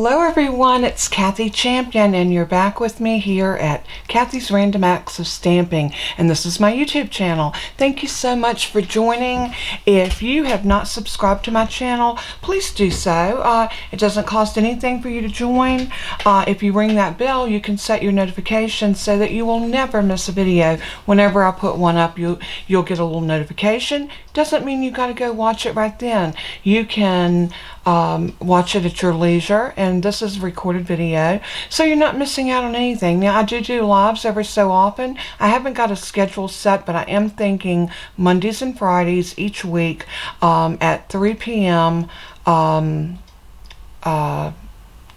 Hello everyone, it's Kathy Champion and you're back with me here at Kathy's Random Acts of Stamping, and this is my YouTube channel. Thank you so much for joining. If you have not subscribed to my channel, please do so. It doesn't cost anything for you to join. If you ring that bell, you can set your notifications so that you will never miss a video. Whenever I put one up, you'll get a little notification. Doesn't mean you got to go watch it right then. You can watch it at your leisure, and this is a recorded video, so you're not missing out on anything. Now, I do lives every so often. I haven't got a schedule set, but I am thinking Mondays and Fridays each week at 3 p.m.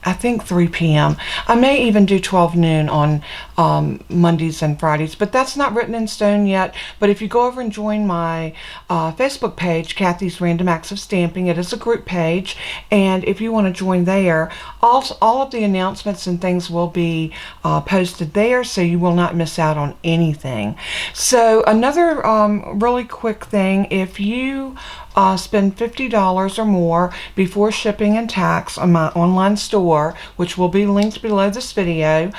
I think 3 p.m. I may even do 12 noon on Mondays and Fridays, but that's not written in stone yet. But if you go over and join my Facebook page, Kathy's Random Acts of Stamping, it is a group page, and if you want to join there, all of the announcements and things will be posted there, so you will not miss out on anything. So another really quick thing, if you spend $50 or more before shipping and tax on my online store, which will be linked below this video,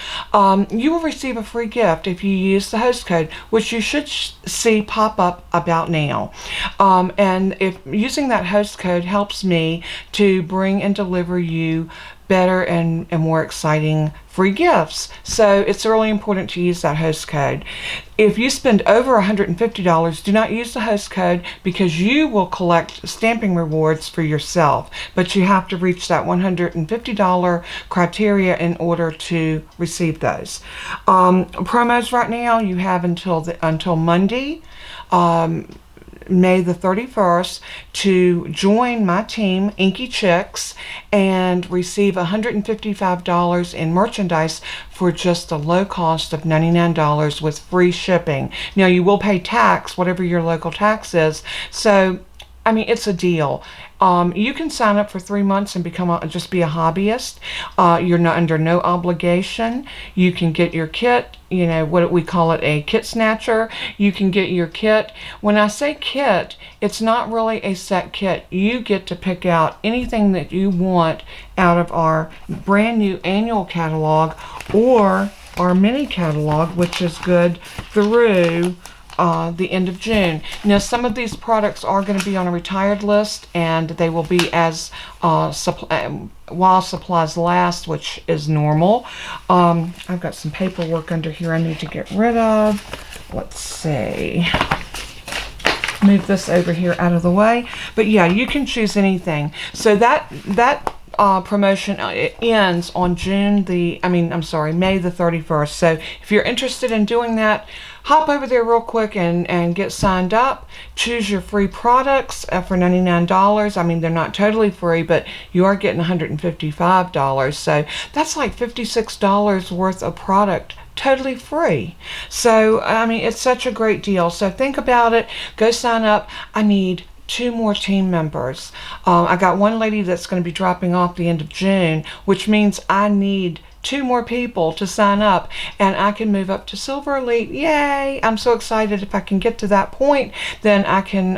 you will receive a free gift if you use the host code, which you should see pop up about now. And if using that host code helps me to bring and deliver you better and more exciting free gifts. So it's really important to use that host code. If you spend over $150, do not use the host code, because you will collect stamping rewards for yourself, but you have to reach that $150 criteria in order to receive those. Promos right now, you have until Monday, May the 31st, to join my team, Inky Chicks, and receive $155 in merchandise for just a low cost of $99 with free shipping. Now, you will pay tax, whatever your local tax is, so I mean, it's a deal. You can sign up for 3 months and just be a hobbyist. You're not under no obligation. You can get your kit, you know, what we call it, a kit snatcher. You can get your kit. When I say kit, it's not really a set kit. You get to pick out anything that you want out of our brand new annual catalog or our mini catalog, which is good through the end of June. Now, some of these products are going to be on a retired list, and they will be as while supplies last, which is normal. I've got some paperwork under here I need to get rid of. Let's see. Move this over here out of the way. But yeah, you can choose anything. So that promotion ends on May the 31st. So if you're interested in doing that, hop over there real quick and get signed up. Choose your free products for $99. I mean, they're not totally free, but you are getting $155. So that's like $56 worth of product totally free. So, I mean, it's such a great deal. So think about it. Go sign up. I need 2 more team members. I got one lady that's going to be dropping off the end of June, which means I need 2 more people to sign up, and I can move up to Silver Elite. Yay! I'm so excited. If I can get to that point, then I can,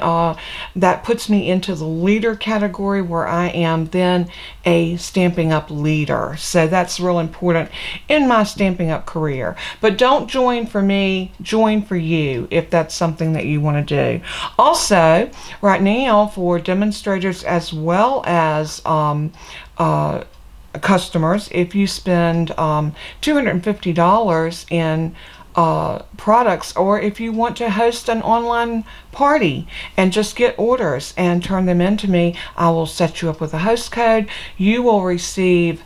that puts me into the leader category, where I am then a Stampin' Up leader. So that's real important in my Stampin' Up career. But don't join for me, join for you, if that's something that you want to do. Also, right now, for demonstrators as well as customers, if you spend $250 in products, or if you want to host an online party and just get orders and turn them into me, I will set you up with a host code. You will receive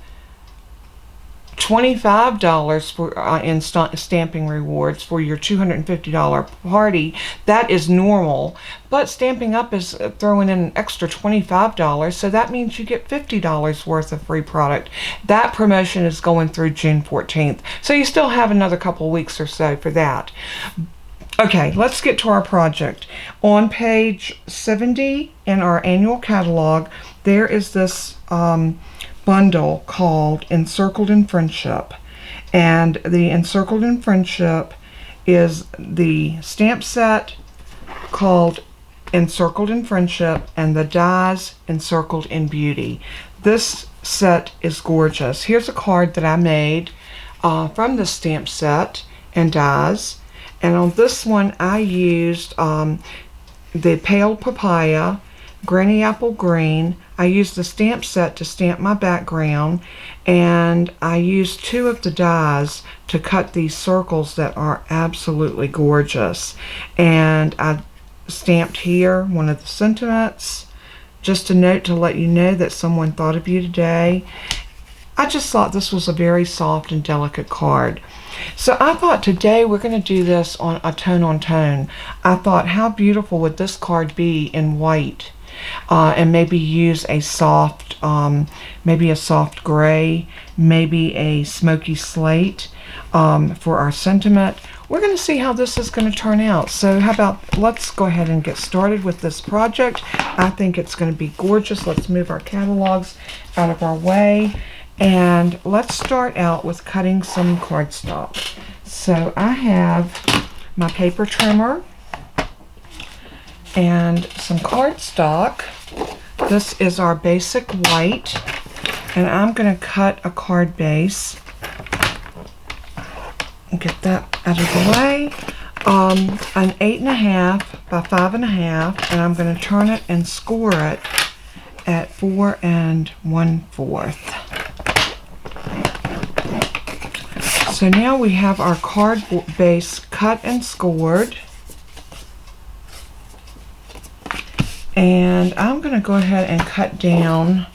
$25 for in stamping rewards for your $250 party. That is normal, but Stampin' Up is throwing in an extra $25, so that means you get $50 worth of free product. That promotion is going through June 14th, so you still have another couple weeks or so for that. Okay, let's get to our project. On page 70 in our annual catalog, there is this bundle called Encircled in Friendship, and the Encircled in Friendship is the stamp set called Encircled in Friendship and the dies Encircled in Beauty. This set is gorgeous. Here's a card that I made from the stamp set and dies. And on this one I used the Pale Papaya, Granny Apple Green. I used the stamp set to stamp my background, and I used 2 of the dies to cut these circles that are absolutely gorgeous. And I stamped here one of the sentiments, just a note to let you know that someone thought of you today. I just thought this was a very soft and delicate card. So I thought today we're going to do this on a tone on tone. I thought, how beautiful would this card be in white? And maybe use a soft, maybe a soft gray, maybe a smoky slate for our sentiment. We're going to see how this is going to turn out. So how about, let's go ahead and get started with this project. I think it's going to be gorgeous. Let's move our catalogs out of our way. And let's start out with cutting some cardstock. So I have my paper trimmer and some cardstock. This is our basic white, and I'm going to cut a card base and get that out of the way. An 8.5 by 5.5, and I'm going to turn it and score it at 4 1/4. So now we have our card base cut and scored. And I'm going to go ahead and cut down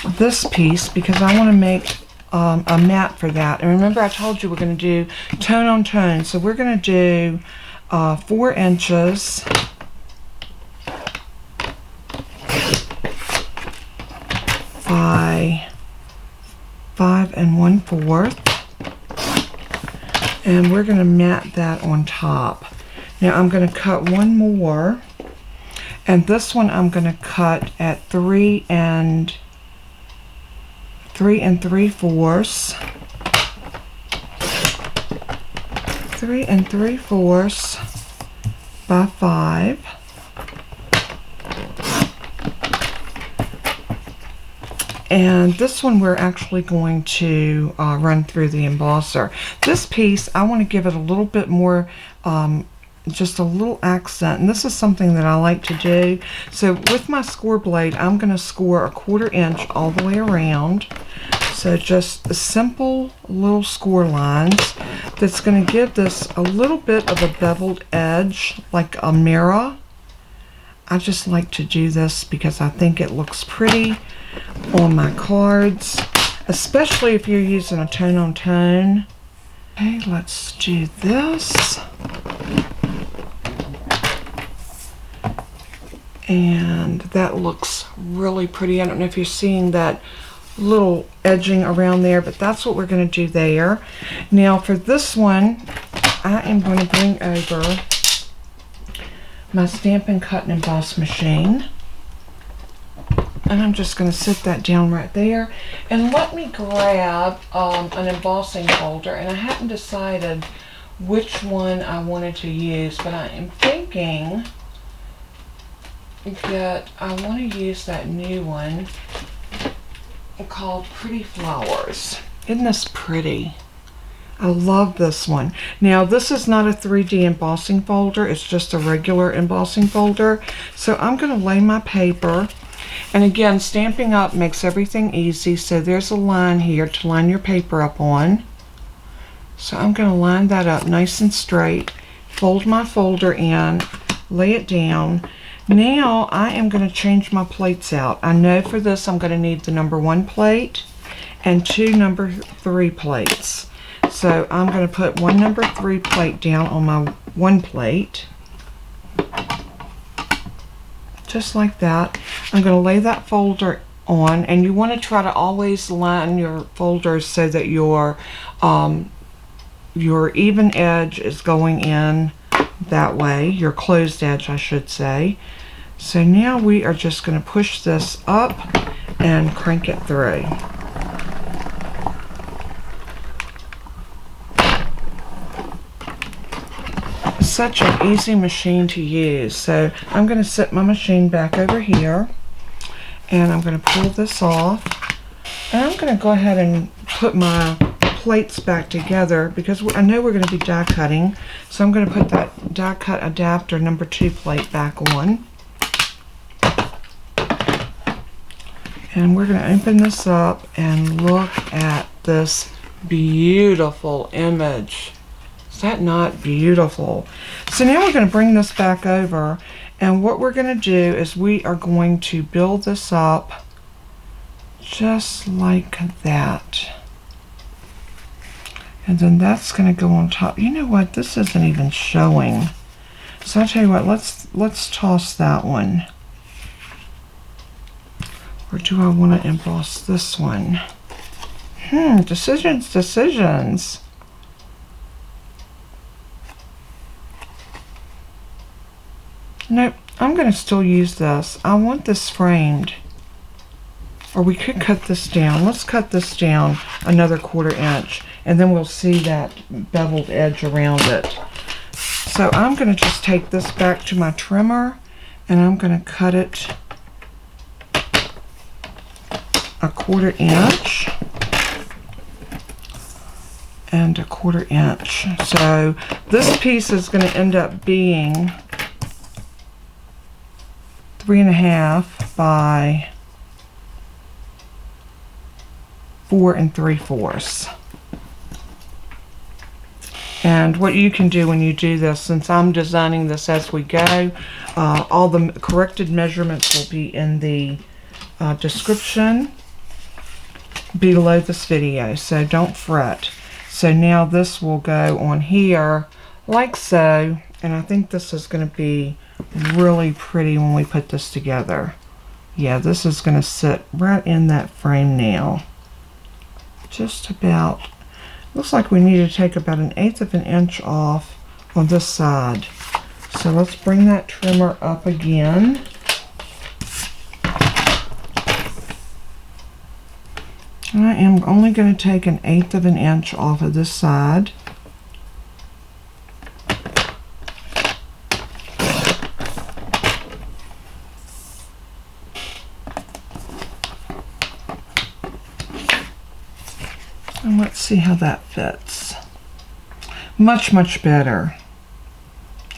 this piece because I want to make a mat for that. And remember, I told you we're going to do tone on tone. So we're going to do 4 inches by 5 1/4. And we're going to mat that on top. Now I'm going to cut one more. And this one I'm going to cut at 3 3 3/4. 3 3/4 by 5. And this one we're actually going to run through the embosser. This piece, I want to give it a little bit more, just a little accent. And this is something that I like to do. So with my score blade, I'm going to score a 1/4 inch all the way around. So just simple little score lines that's going to give this a little bit of a beveled edge, like a mirror. I just like to do this because I think it looks pretty on my cards, especially if you're using a tone on tone. Okay, let's do this. And that looks really pretty. I don't know if you're seeing that little edging around there, but that's what we're going to do there. Now for this one, I am going to bring over my Stampin' Cut and Emboss machine. And I'm just going to sit that down right there. And let me grab an embossing folder. And I hadn't decided which one I wanted to use, but I am thinking that I want to use that new one called Pretty Flowers. Isn't this pretty? I love this one. Now this is not a 3D embossing folder, it's just a regular embossing folder. So I'm going to lay my paper, and again, Stampin' Up makes everything easy. So there's a line here to line your paper up on. So I'm going to line that up nice and straight, fold my folder in, lay it down. Now I am going to change my plates out. I know for this I'm going to need the number 1 plate and 2 number 3 plates. So I'm going to put 1 number 3 plate down on my 1 plate. Just like that. I'm going to lay that folder on, and you want to try to always line your folders so that your even edge is going in that way, your closed edge I should say. So now we are just going to push this up and crank it through. Such an easy machine to use. So I'm going to set my machine back over here, and I'm going to pull this off. And I'm going to go ahead and put my plates back together because I know we're going to be die cutting. So I'm going to put that die cut adapter number 2 plate back on. And we're going to open this up and look at this beautiful image. Is that not beautiful? So now we're going to bring this back over, and what we're going to do is we are going to build this up just like that. And then that's going to go on top. You know what? This isn't even showing. So I'll tell you what, let's toss that one. Or do I want to emboss this one? Decisions. Nope, I'm going to still use this. I want this framed. Or we could cut this down. Let's cut this down another 1/4 inch. And then we'll see that beveled edge around it. So I'm going to just take this back to my trimmer. And I'm going to cut it a 1/4 inch. And a 1/4 inch. So this piece is going to end up being 3.5 by 4 3/4. And what you can do when you do this, since I'm designing this as we go, all the corrected measurements will be in the description below this video, so don't fret. So now this will go on here like so, and I think this is going to be really pretty when we put this together. Yeah, this is going to sit right in that frame now. Just about, looks like we need to take about 1/8 of an inch off on this side. So let's bring that trimmer up again. I am only going to take 1/8 of an inch off of this side. And let's see how that fits. Much, much better.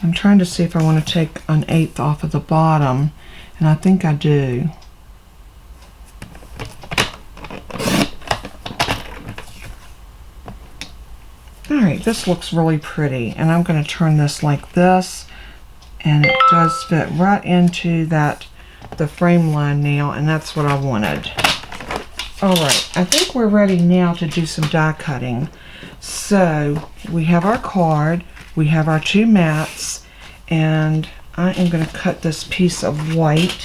I'm trying to see if I want to take 1/8 off of the bottom, and I think I do. Alright, this looks really pretty, and I'm going to turn this like this, and it does fit right into the frame line now, and that's what I wanted. Alright, I think we're ready now to do some die cutting. So, we have our card, we have our 2 mats, and I am going to cut this piece of white.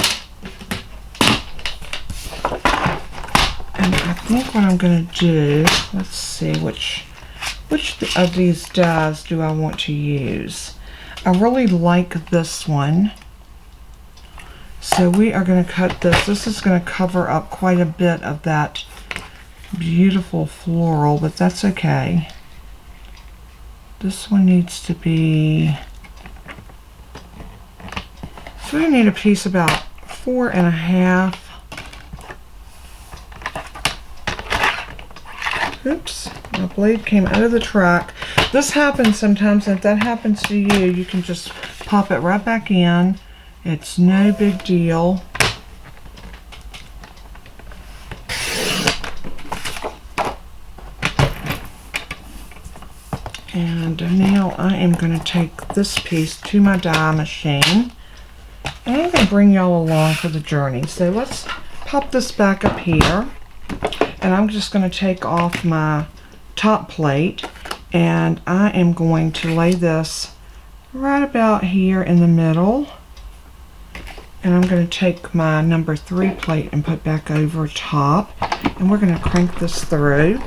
And I think what I'm going to do, let's see which of these dies do I want to use. I really like this one. So we are going to cut this. This is going to cover up quite a bit of that beautiful floral, but that's okay. This one needs to be, so I need a piece about 4.5. Oops, my blade came out of the track. This happens sometimes, and if that happens to you, you can just pop it right back in. It's no big deal. And now I am going to take this piece to my die machine. And I'm going to bring y'all along for the journey. So let's pop this back up here. And I'm just going to take off my top plate. And I am going to lay this right about here in the middle. And I'm going to take my number 3 plate and put back over top. And we're going to crank this through.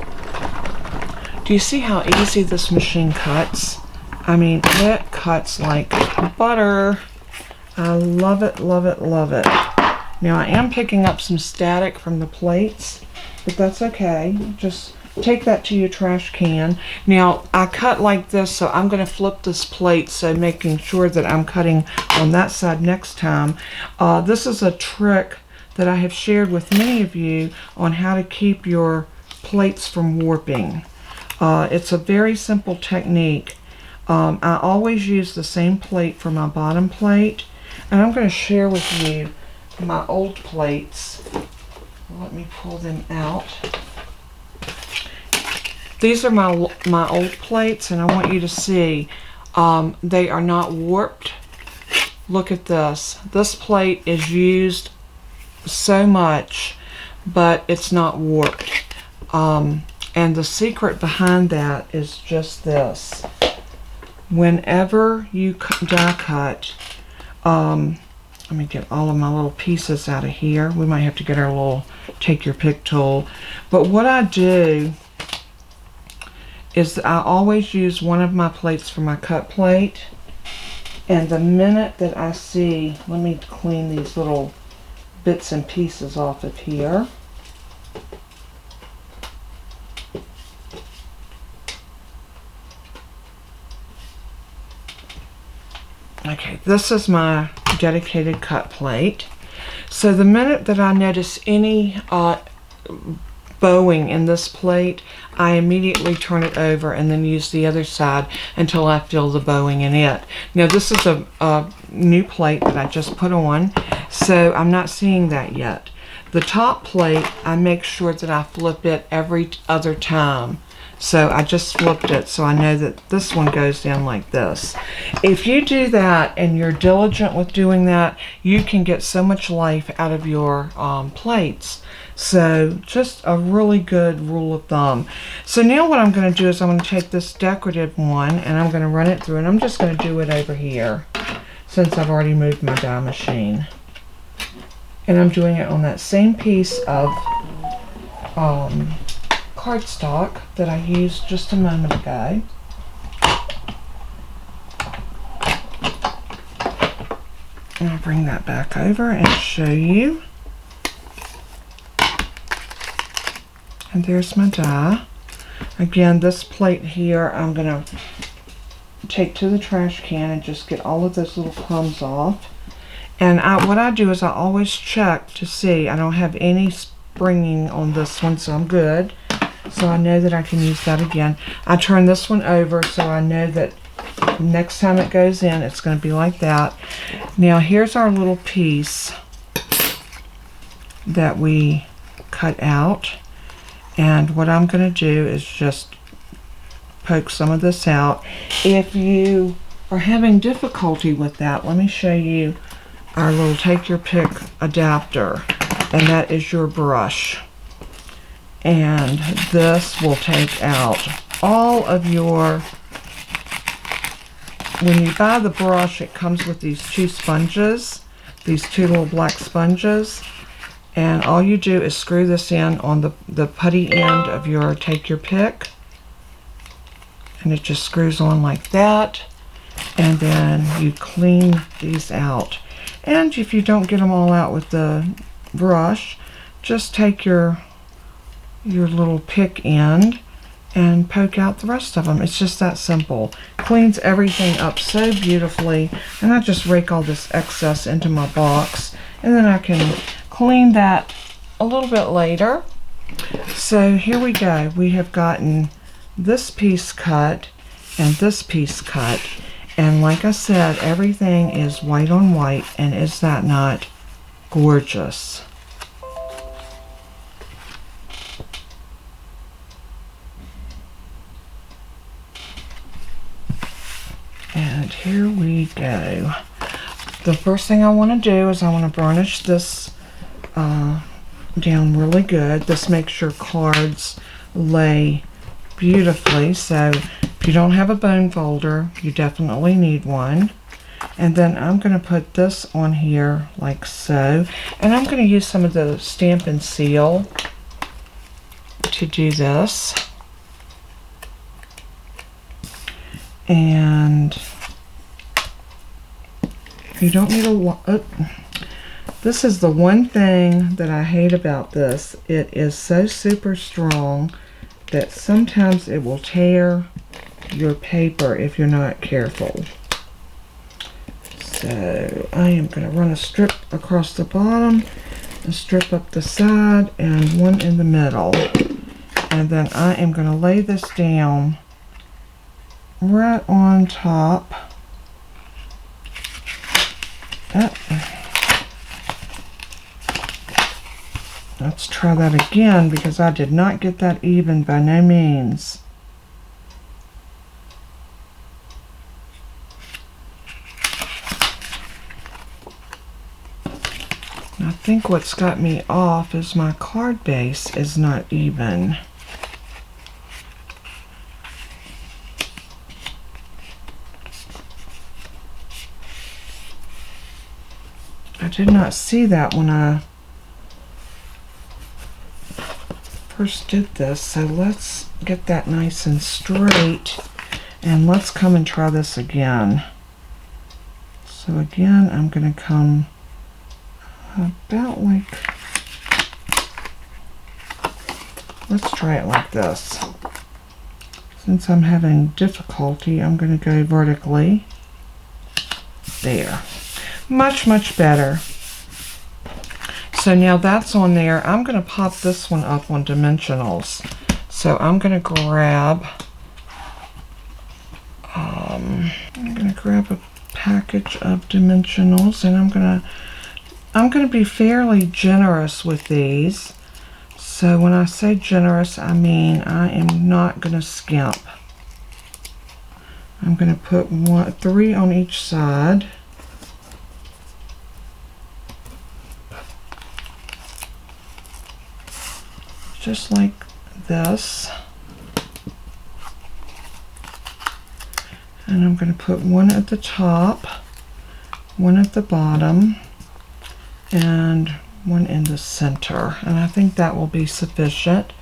Do you see how easy this machine cuts? I mean, it cuts like butter. I love it, love it, love it. Now I am picking up some static from the plates, but that's okay. Just take that to your trash can. Now I cut like this, so I'm going to flip this plate, so making sure that I'm cutting on that side next time. This is a trick that I have shared with many of you on how to keep your plates from warping. It's a very simple technique. I always use the same plate for my bottom plate, and I'm going to share with you my old plates. Let me pull them out. These are my old plates, and I want you to see they are not warped. Look at this. This plate is used so much, but it's not warped. And the secret behind that is just this. Whenever you die cut, let me get all of my little pieces out of here. We might have to get our little take your pick tool. But what I do is I always use one of my plates for my cut plate. And the minute that I see, let me clean these little bits and pieces off of here. Okay, this is my dedicated cut plate. So the minute that I notice any bowing in this plate, I immediately turn it over and then use the other side until I feel the bowing in it. Now this is a new plate that I just put on, so I'm not seeing that yet. The top plate, I make sure that I flip it every other time. So I just flipped it so I know that this one goes down like this. If you do that and you're diligent with doing that, you can get so much life out of your plates. So just a really good rule of thumb. So now what I'm going to do is I'm going to take this decorative one and I'm going to run it through, and I'm just going to do it over here since I've already moved my die machine. And I'm doing it on that same piece of cardstock that I used just a moment ago. And I'll bring that back over and show you. And there's my die. Again, this plate here I'm going to take to the trash can and just get all of those little crumbs off. And what I do is I always check to see I don't have any springing on this one, so I'm good. So I know that I can use that again. I turn this one over so I know that next time it goes in, it's going to be like that. Now here's our little piece that we cut out. And what I'm going to do is just poke some of this out. If you are having difficulty with that, let me show you our little take your pick adapter. And that is your brush. And this will take out all of your, when you buy the brush, it comes with these two sponges, these two little black sponges, and all you do is screw this in on the putty end of your take your pick, and it just screws on like that, and then you clean these out. And if you don't get them all out with the brush, just take your little pick end and poke out the rest of them. It's just that simple. Cleans everything up so beautifully, and I just rake all this excess into my box, and then I can clean that a little bit later. So here we go. We have gotten this piece cut and this piece cut, and like I said, everything is white on white, and is that not gorgeous? And here we go. The first thing I want to do is I want to burnish this down really good. This makes your cards lay beautifully. So if you don't have a bone folder, you definitely need one. And then I'm going to put this on here like so. And I'm going to use some of the Stamp and Seal to do this. And you don't need a this is the one thing that I hate about this. It is so super strong that sometimes it will tear your paper if you're not careful. So I am going to run a strip across the bottom a strip up the side and one in the middle. And then I am going to lay this down right on top. Let's try that again because I did not get that even by no means. I think what's got me off is my card base is not even. I did not see that when I first did this, so let's get that nice and straight, and let's come and try this again. So again, I'm going to come about like, let's try it like this. Since I'm having difficulty, I'm going to go vertically. There. Much, much better. So now that's on there. I'm going to pop this one up on dimensionals. So I'm going to grab a package of dimensionals, and I'm going to be fairly generous with these. So when I say generous, I mean I am not going to skimp. I'm going to put 3 on each side. Just like this. And I'm going to put 1 at the top, 1 at the bottom, and 1 in the center. And I think that will be sufficient.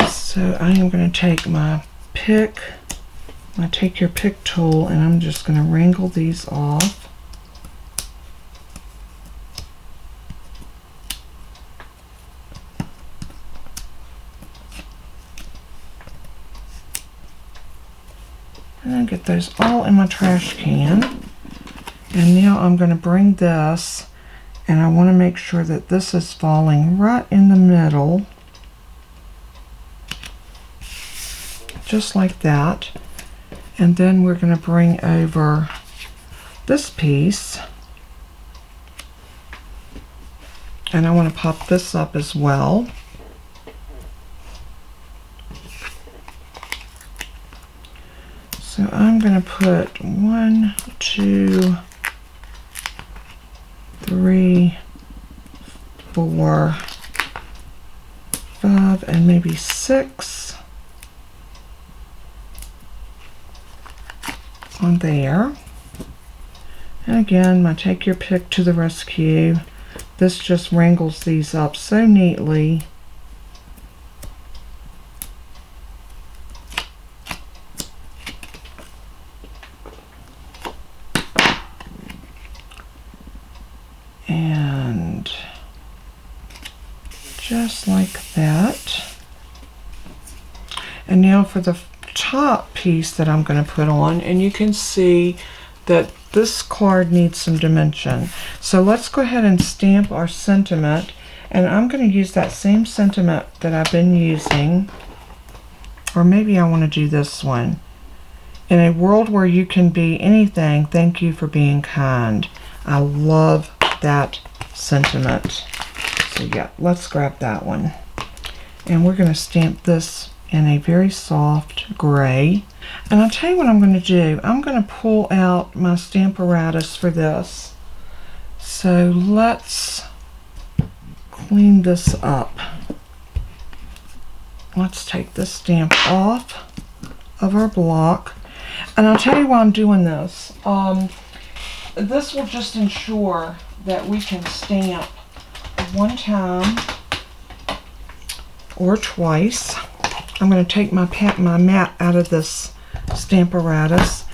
So I am going to take my pick, my take your pick tool, and I'm just going to wrangle these off. And then get those all in my trash can. And now I'm going to bring this, and I want to make sure that this is falling right in the middle. Just like that. And then we're going to bring over this piece. And I want to pop this up as well. So I'm going to put 1, 2, 3, 4, 5, and maybe 6 on there. And again, my take your pick to the rescue. This just wrangles these up so neatly. And just like that. And now for the top piece that I'm going to put on, and you can see that this card needs some dimension. So let's go ahead and stamp our sentiment, and I'm going to use that same sentiment that I've been using, or maybe I want to do this one. In a world where you can be anything, thank you for being kind. I love that sentiment. So yeah, let's grab that one. And we're going to stamp this in a very soft gray. And I'll tell you what I'm going to do. I'm going to pull out my Stamparatus for this. So let's clean this up. Let's take this stamp off of our block. And I'll tell you why I'm doing this. This will just ensure that we can stamp one time or twice. I'm going to take my mat out of this Stamparatus,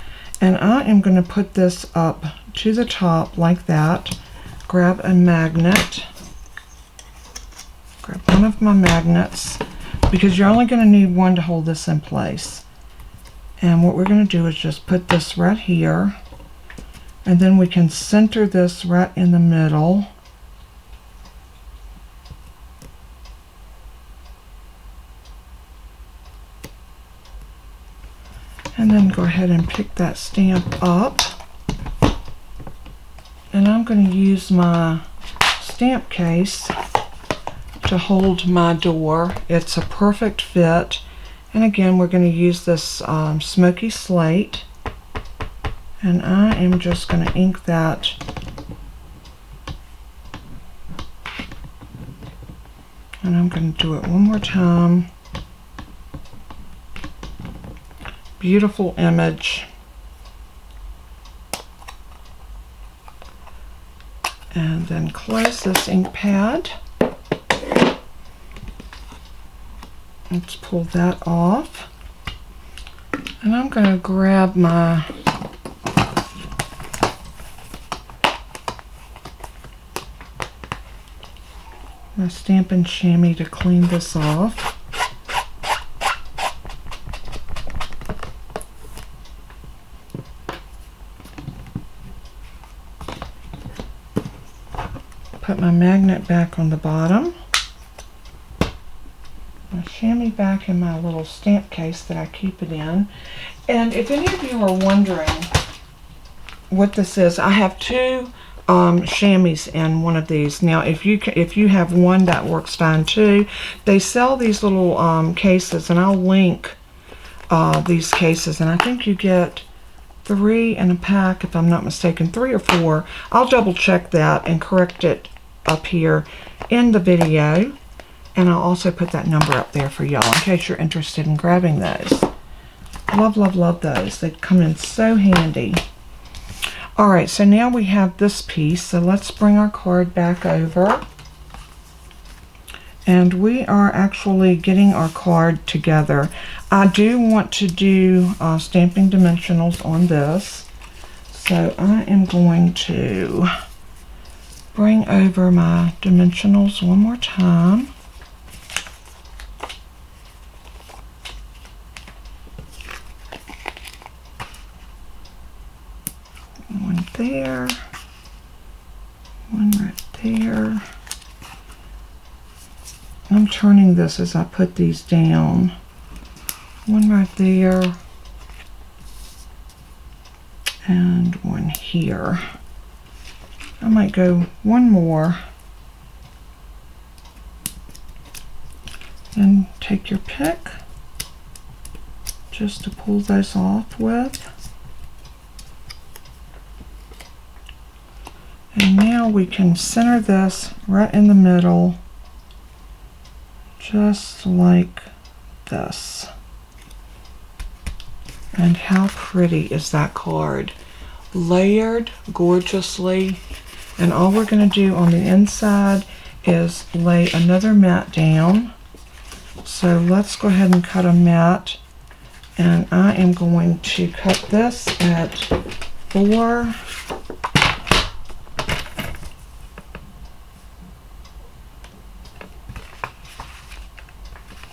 and I am going to put this up to the top like that. Grab a magnet. Grab one of my magnets, because you're only going to need one to hold this in place. And what we're going to do is just put this right here, and then we can center this right in the middle. ahead and pick that stamp up. And I'm going to use my stamp case to hold my door. It's a perfect fit. And again, we're going to use this Smoky Slate. And I am just going to ink that and I'm going to do it one more time. Beautiful image. And then close this ink pad. Let's pull that off. And I'm going to grab my Stampin' Chamois to clean this off. Put my magnet back on the bottom. My chamois back in my little stamp case that I keep it in. And if any of you are wondering what this is, I have two chamois in one of these. Now if you have one, that works fine too. They sell these little cases, and I'll link these cases, and I think you get 3 in a pack, if I'm not mistaken, 3 or 4. I'll double check that and correct it up here in the video, and I'll also put that number up there for y'all in case you're interested in grabbing those. Love, love, love those. They come in so handy. Alright, so now we have this piece, so let's bring our card back over. And we are actually getting our card together. I do want to do stamping dimensionals on this. So I am going to bring over my dimensionals one more time. One there, one right there. I'm turning this as I put these down. One right there, and one here. I might go one more, and take your pick just to pull those off with. And now we can center this right in the middle, just like this. And how pretty is that card? Layered gorgeously. And all we're going to do on the inside is lay another mat down. So let's go ahead and cut a mat. And I am going to cut this at 4.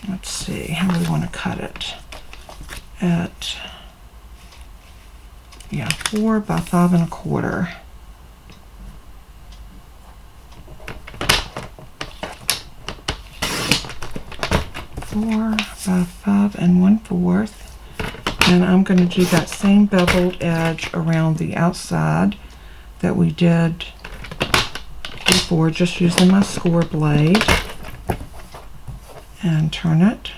Let's see how we want to cut it. At 4 by 5 1/4. By 5 1/4, and I'm going to do that same beveled edge around the outside that we did before, just using my score blade, and turn it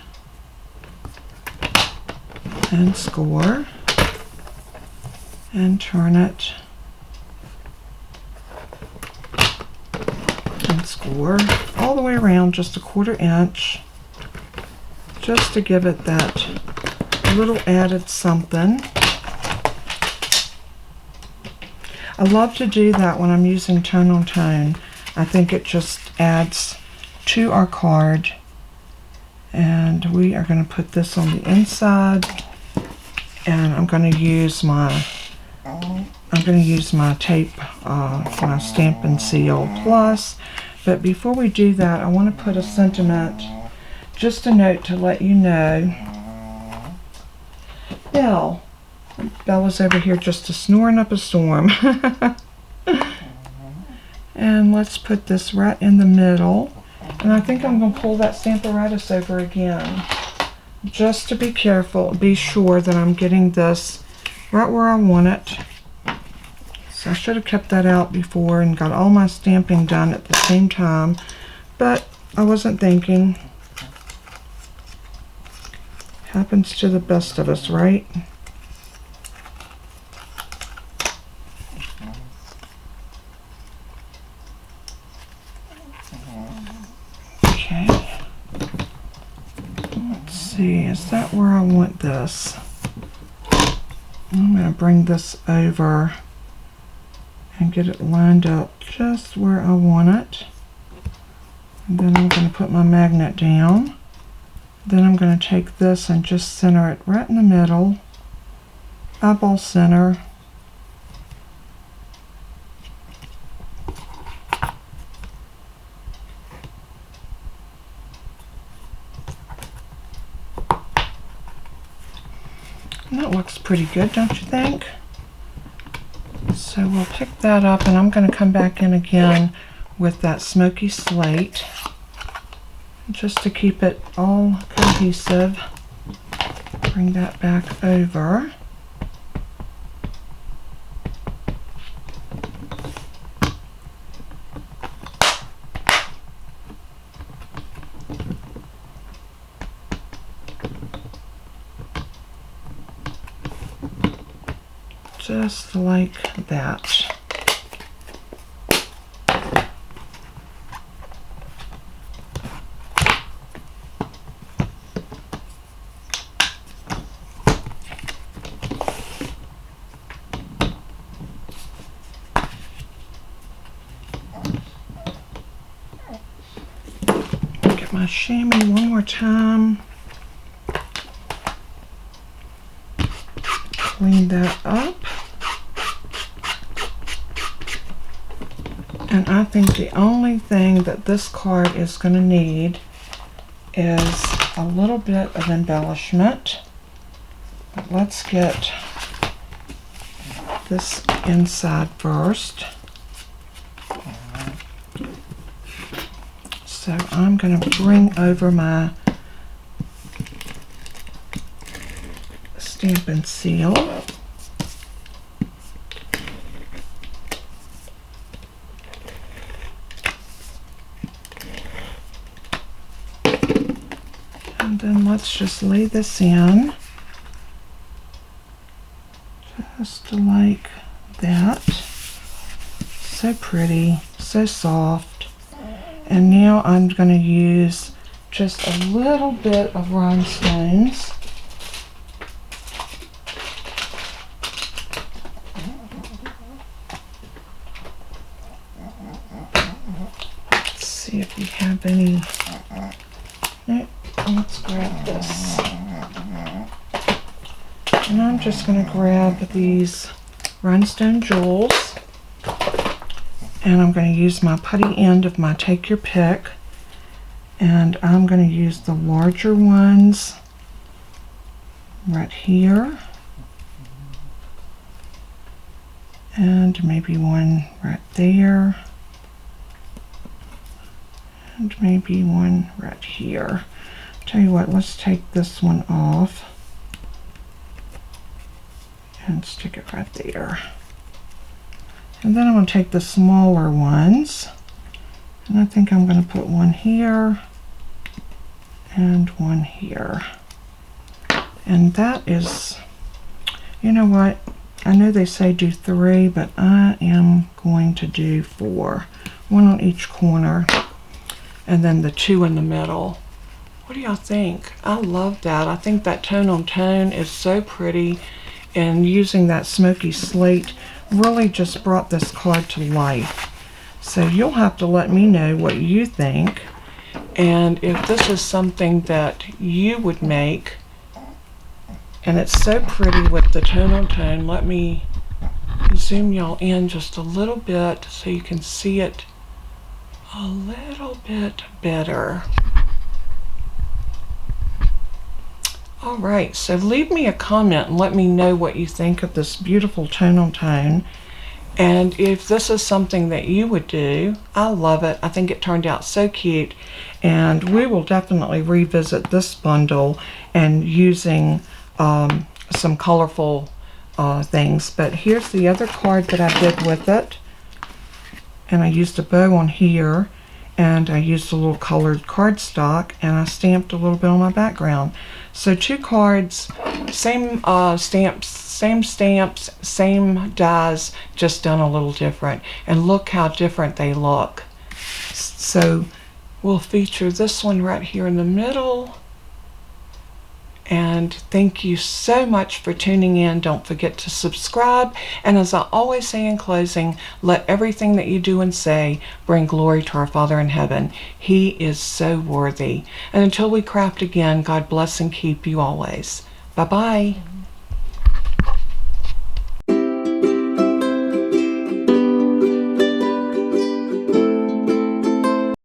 and score and turn it and score all the way around, just 1/4 inch. Just to give it that little added something. I love to do that when I'm using tone on tone. I think it just adds to our card. And we are going to put this on the inside, and I'm going to use my tape, my Stampin' Seal Plus. But before we do that, I want to put a sentiment. Just a note to let you know, Bella's over here just snoring up a storm. And let's put this right in the middle. And I think I'm going to pull that Stamparatus over again, just to be careful, be sure that I'm getting this right where I want it. So I should have kept that out before and got all my stamping done at the same time, but I wasn't thinking. Happens to the best of us, right? Okay. Let's see, is that where I want this? I'm going to bring this over and get it lined up just where I want it. And then I'm going to put my magnet down. Then I'm going to take this and just center it right in the middle, eyeball center. And that looks pretty good, don't you think? So we'll pick that up, and I'm going to come back in again with that Smoky Slate just to keep it all cohesive. Bring that back over. Just like that. Get my chamois one more time. Clean that up. And I think the only thing that this card is going to need is a little bit of embellishment. But let's get this inside first. So I'm going to bring over my stamp and seal. And then let's just lay this in, just like that. So pretty, so soft. And now I'm going to use just a little bit of rhinestones. Let's see if we have any. Nope. Let's grab this. And I'm just going to grab these rhinestone jewels. And I'm going to use my putty end of my Take Your Pick. And I'm going to use the larger ones right here. And maybe one right there. And maybe one right here. Tell you what, let's take this one off and stick it right there. And then I'm going to take the smaller ones, and I think I'm going to put one here and one here. And that is, you know what, I know they say do 3, but I am going to do 4. One on each corner, and then the 2 in the middle. What do y'all think? I love that. I think that tone on tone is so pretty, and using that Smoky Slate really just brought this card to life. So you'll have to let me know what you think, and if this is something that you would make. And it's so pretty with the tone on tone. Let me zoom y'all in just a little bit so you can see it a little bit better. All right, so leave me a comment and let me know what you think of this beautiful tone on tone. And if this is something that you would do, I love it. I think it turned out so cute. And we will definitely revisit this bundle and using some colorful things. But here's the other card that I did with it. And I used a bow on here, and I used a little colored cardstock, and I stamped a little bit on my background. So 2 cards, same stamps, same dies, just done a little different. And look how different they look. So we'll feature this one right here in the middle. And thank you so much for tuning in. Don't forget to subscribe. And as I always say in closing, let everything that you do and say bring glory to our Father in heaven. He is so worthy. And until we craft again, God bless and keep you always. Bye-bye.